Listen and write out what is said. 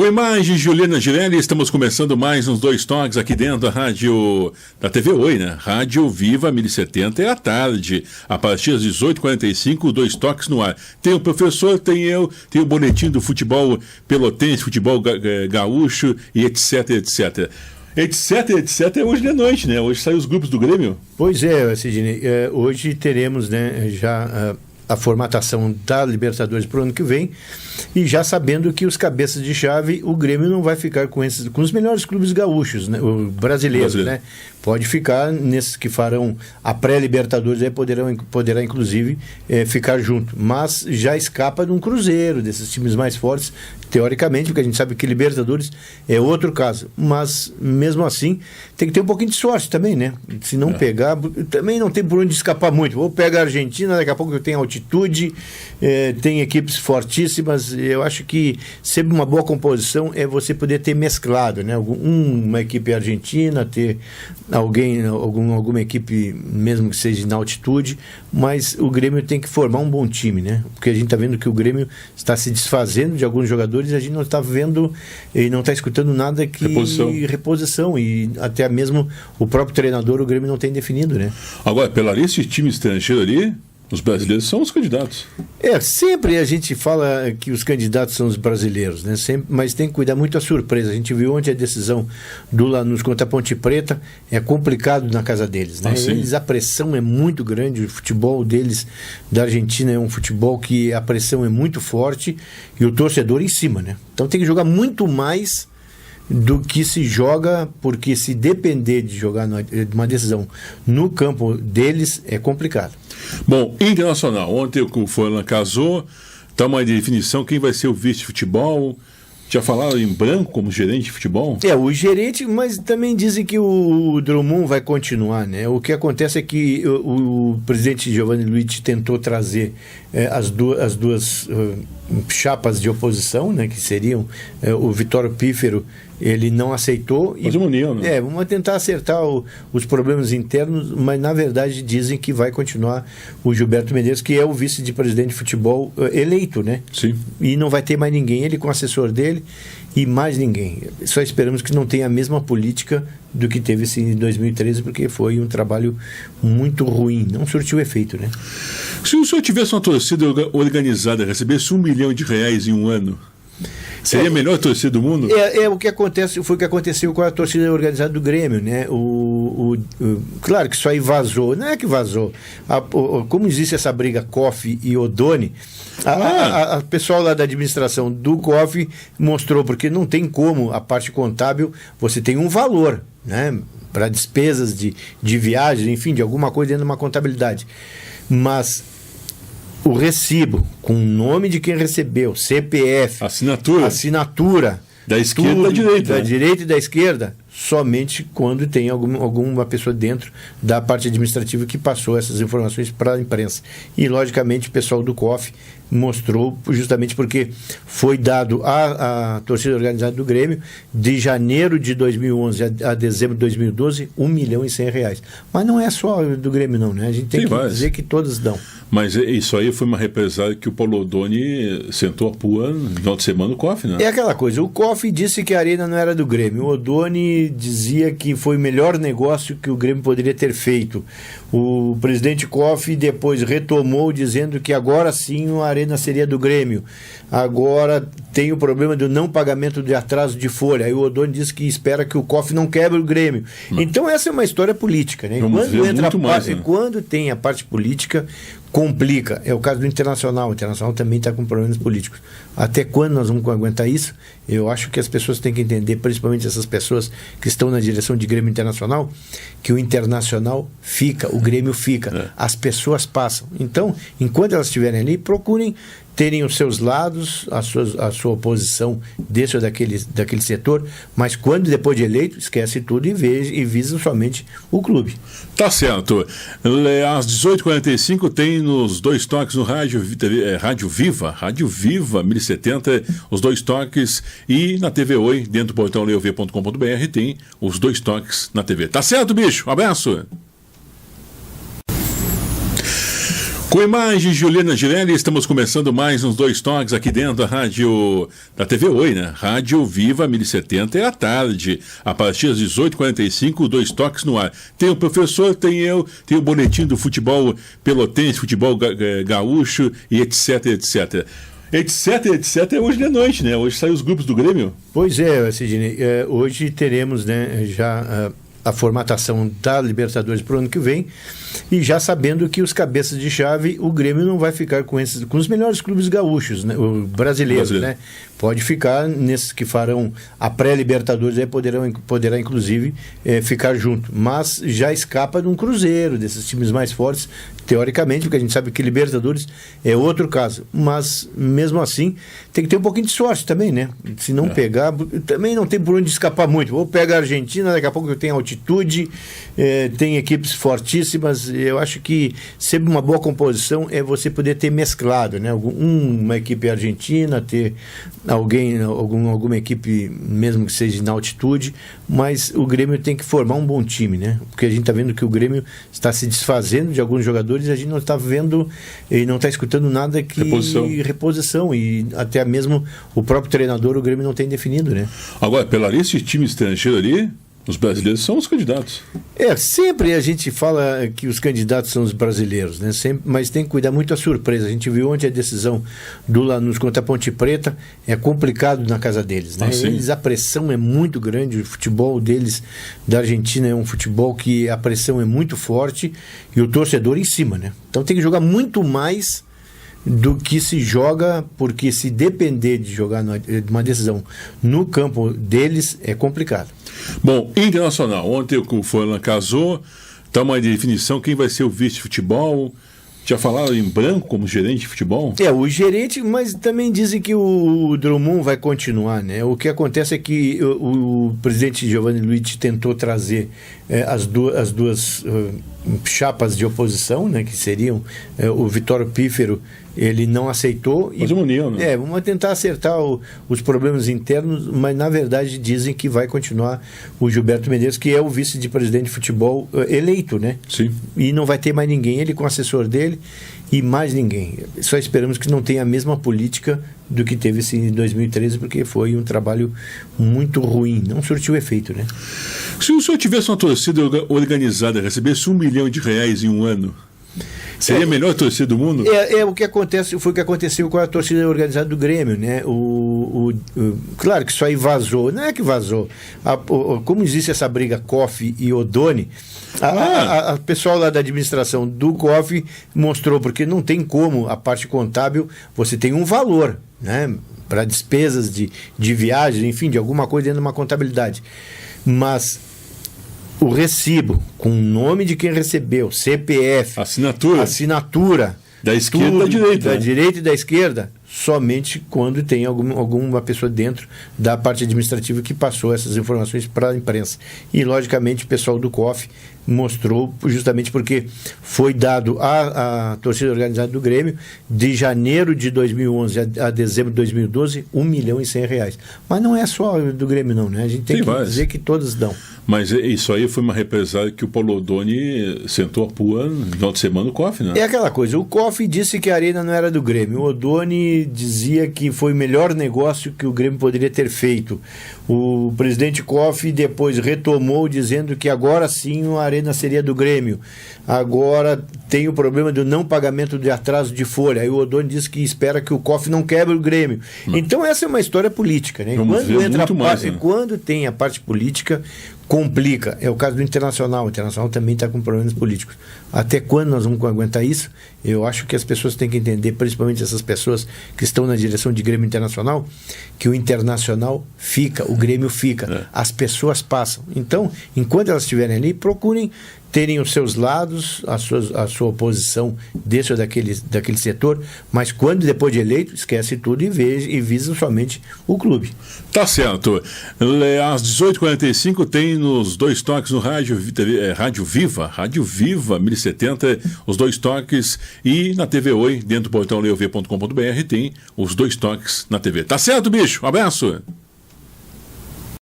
Com imagens de Juliana Girelli, estamos começando mais uns dois toques aqui dentro da rádio, da TV Oi, né? Rádio Viva 1070 é à tarde, a partir das 18h45, dois toques no ar. Tem o professor, tem eu, tem o boletim do futebol pelotense, futebol gaúcho e etc, etc. Etc é hoje de noite, né? Hoje saem os grupos do Grêmio. Pois é, Sidney, hoje teremos, né, já a formatação da Libertadores para o ano que vem, e já sabendo que os cabeças de chave, o Grêmio não vai ficar com os melhores clubes gaúchos, né, brasileiros, né? Pode ficar nesses que farão a pré-Libertadores, aí poderá inclusive ficar junto, mas já escapa de um Cruzeiro, desses times mais fortes, teoricamente, porque a gente sabe que Libertadores é outro caso, mas mesmo assim tem que ter um pouquinho de sorte também, né? Se não pegar, também não tem por onde escapar muito. Ou pega a Argentina, daqui a pouco tem altitude, tem equipes fortíssimas. Eu acho que sempre uma boa composição é você poder ter mesclado, né? Uma equipe argentina, ter alguma equipe, mesmo que seja na altitude, mas o Grêmio tem que formar um bom time, né? Porque a gente está vendo que o Grêmio está se desfazendo de alguns jogadores, a gente não está vendo e não está escutando nada que reposição, e até mesmo o próprio treinador, o Grêmio não tem definido, né? Agora, pela lista de time estrangeiro ali, os brasileiros são os candidatos. Sempre a gente fala que os candidatos são os brasileiros, né? Sempre, mas tem que cuidar muito da surpresa. A gente viu ontem a decisão do Lanús contra a Ponte Preta, é complicado na casa deles, né? A pressão é muito grande, o futebol deles, da Argentina, é um futebol que a pressão é muito forte e o torcedor em cima, né? Então tem que jogar muito mais do que se joga, porque se depender de jogar uma decisão no campo deles, é complicado. Bom, Internacional, ontem o Forlan casou, está uma definição, quem vai ser o vice de futebol? Já falaram em Branco como gerente de futebol? O gerente, mas também dizem que o Drummond vai continuar, né? O que acontece é que o presidente Giovanni Luiz tentou trazer as duas chapas de oposição, né? Que seriam o Vitório Pífero, ele não aceitou. Mas uma união, né? Vamos tentar acertar os problemas internos, mas na verdade dizem que vai continuar o Gilberto Medeiros, que é o vice de presidente de futebol eleito, né? Sim. E não vai ter mais ninguém, ele com o assessor dele e mais ninguém. Só esperamos que não tenha a mesma política do que teve em 2013, porque foi um trabalho muito ruim, não surtiu efeito, né? Se o senhor tivesse uma torcida organizada, recebesse R$1 milhão em um ano, seria a melhor torcida do mundo? O que acontece, foi o que aconteceu com a torcida organizada do Grêmio, né? Claro que isso aí vazou, não é que vazou. Como existe essa briga COF e Odoni, a pessoal lá da administração do COF mostrou, porque não tem como, a parte contábil, você tem um valor, né? Para despesas de viagem, enfim, de alguma coisa dentro de uma contabilidade. Mas o recibo, com o nome de quem recebeu, CPF, assinatura da esquerda e da direita. Da direita e da esquerda, somente quando tem alguma pessoa dentro da parte administrativa que passou essas informações para a imprensa. E, logicamente, o pessoal do COF mostrou, justamente porque foi dado à torcida organizada do Grêmio, de janeiro de 2011 a dezembro de 2012, R$1.100.000. Mas não é só do Grêmio, não, né? A gente tem que dizer que todos dão. Mas isso aí foi uma represália que o Paulo Odoni sentou a pua no final de semana no COF, né? É aquela coisa, o COF disse que a arena não era do Grêmio, o Odoni dizia que foi o melhor negócio que o Grêmio poderia ter feito. O presidente COF depois retomou dizendo que agora sim a arena seria do Grêmio. Agora tem o problema do não pagamento de atraso de folha. Aí o Odoni disse que espera que o COF não quebre o Grêmio. Então essa é uma história política, né? Quando tem a parte política, complica. É o caso do Internacional. O Internacional também está com problemas políticos. Até quando nós vamos aguentar isso? Eu acho que as pessoas têm que entender, principalmente essas pessoas que estão na direção de Grêmio Internacional, que o Internacional fica, o Grêmio fica, as pessoas passam. Então, enquanto elas estiverem ali, procurem terem os seus lados, a sua oposição desse ou daquele setor, mas quando depois de eleito, esquece tudo e visa somente o clube. Tá certo. Às 18h45 tem nos dois toques no Rádio Viva 1070, os dois toques, e na TV Oi, dentro do portão leov.com.br, tem os dois toques na TV. Tá certo, bicho? Um abraço. Com imagens de Juliana Girelli, estamos começando mais uns dois toques aqui dentro da rádio da TV Oi, né? Rádio Viva 1070 é à tarde, a partir das 18h45, dois toques no ar. Tem o professor, tem eu, tem o boletim do futebol pelotense, futebol gaúcho e etc, etc. Etc, hoje de noite, né? Hoje saem os grupos do Grêmio. Pois é, Sidney, hoje teremos, né, já a formatação da Libertadores para o ano que vem, e já sabendo que os cabeças de chave, o Grêmio não vai ficar com os melhores clubes gaúchos, né, brasileiros, né? Pode ficar nesses que farão a pré-Libertadores, aí poderá inclusive ficar junto, mas já escapa de um Cruzeiro, desses times mais fortes, teoricamente, porque a gente sabe que Libertadores é outro caso, mas mesmo assim tem que ter um pouquinho de sorte também, né? Se não pegar, também não tem por onde escapar muito. Ou pega a Argentina, daqui a pouco tem altitude, tem equipes fortíssimas. Eu acho que sempre uma boa composição é você poder ter mesclado, né? Uma equipe argentina, ter alguma equipe, mesmo que seja na altitude, mas o Grêmio tem que formar um bom time, né? Porque a gente está vendo que o Grêmio está se desfazendo de alguns jogadores, a gente não está vendo e não está escutando nada que reposição, e até mesmo o próprio treinador, o Grêmio não tem definido, né? Agora, pela lista de time estrangeiro ali, os brasileiros são os candidatos. Sempre a gente fala que os candidatos são os brasileiros, né? Sempre, mas tem que cuidar muito da surpresa. A gente viu ontem a decisão do Lanús contra a Ponte Preta, é complicado na casa deles, né? A pressão é muito grande, o futebol deles, da Argentina, é um futebol que a pressão é muito forte e o torcedor em cima, né? Então tem que jogar muito mais do que se joga, porque se depender de jogar uma decisão no campo deles, é complicado. Bom, Internacional, ontem o Forlan casou, está uma definição, quem vai ser o vice de futebol? Já falaram em Branco como gerente de futebol? O gerente, mas também dizem que o Drummond vai continuar, né? O que acontece é que o presidente Giovanni Luiz tentou trazer as duas chapas de oposição, né? Que seriam o Vitório Pífero, ele não aceitou. Fazer uma união, né? Vamos tentar acertar os problemas internos, mas na verdade dizem que vai continuar o Gilberto Medeiros, que é o vice-presidente de futebol eleito, né? Sim. E não vai ter mais ninguém, ele com o assessor dele e mais ninguém. Só esperamos que não tenha a mesma política do que teve em 2013, porque foi um trabalho muito ruim, não surtiu efeito, né? Se o senhor tivesse uma torcida organizada, recebesse R$1 milhão em um ano, seria a melhor torcida do mundo? O que acontece, foi o que aconteceu com a torcida organizada do Grêmio, né? Claro que isso aí vazou, não é que vazou. Como existe essa briga COF e Odoni, a pessoal lá da administração do COF mostrou, porque não tem como a parte contábil, você tem um valor, né? Para despesas de viagem, enfim, de alguma coisa dentro de uma contabilidade. Mas o recibo, com o nome de quem recebeu, CPF, assinatura da esquerda e da direita. Da direita e da esquerda, somente quando tem alguma pessoa dentro da parte administrativa que passou essas informações para a imprensa. E, logicamente, o pessoal do COF mostrou, justamente porque foi dado à torcida organizada do Grêmio, de janeiro de 2011 a dezembro de 2012, R$1.100.000. Mas não é só do Grêmio, não, né? A gente tem que dizer que todos dão. Mas isso aí foi uma represália que o Paulo Odoni sentou a pua no final de semana no COF, né? É aquela coisa, o COF disse que a arena não era do Grêmio, o Odoni dizia que foi o melhor negócio que o Grêmio poderia ter feito. O presidente COF depois retomou dizendo que agora sim a arena seria do Grêmio. Agora tem o problema do não pagamento de atraso de folha. Aí o Odoni disse que espera que o COF não quebre o Grêmio. Então essa é uma história política, né? Quando tem a parte política, complica. É o caso do Internacional. O Internacional também está com problemas políticos. Até quando nós vamos aguentar isso? Eu acho que as pessoas têm que entender, principalmente essas pessoas que estão na direção de Grêmio Internacional, que o Internacional fica, o Grêmio fica, as pessoas passam. Então, enquanto elas estiverem ali, procurem terem os seus lados, a sua oposição desse ou daquele setor, mas quando depois de eleito, esquece tudo e visa somente o clube. Tá certo. Às 18h45 tem nos dois toques no Rádio Viva 1070, os dois toques, e na TV Oi, dentro do portão leov.com.br tem os dois toques na TV. Tá certo, bicho? Um abraço!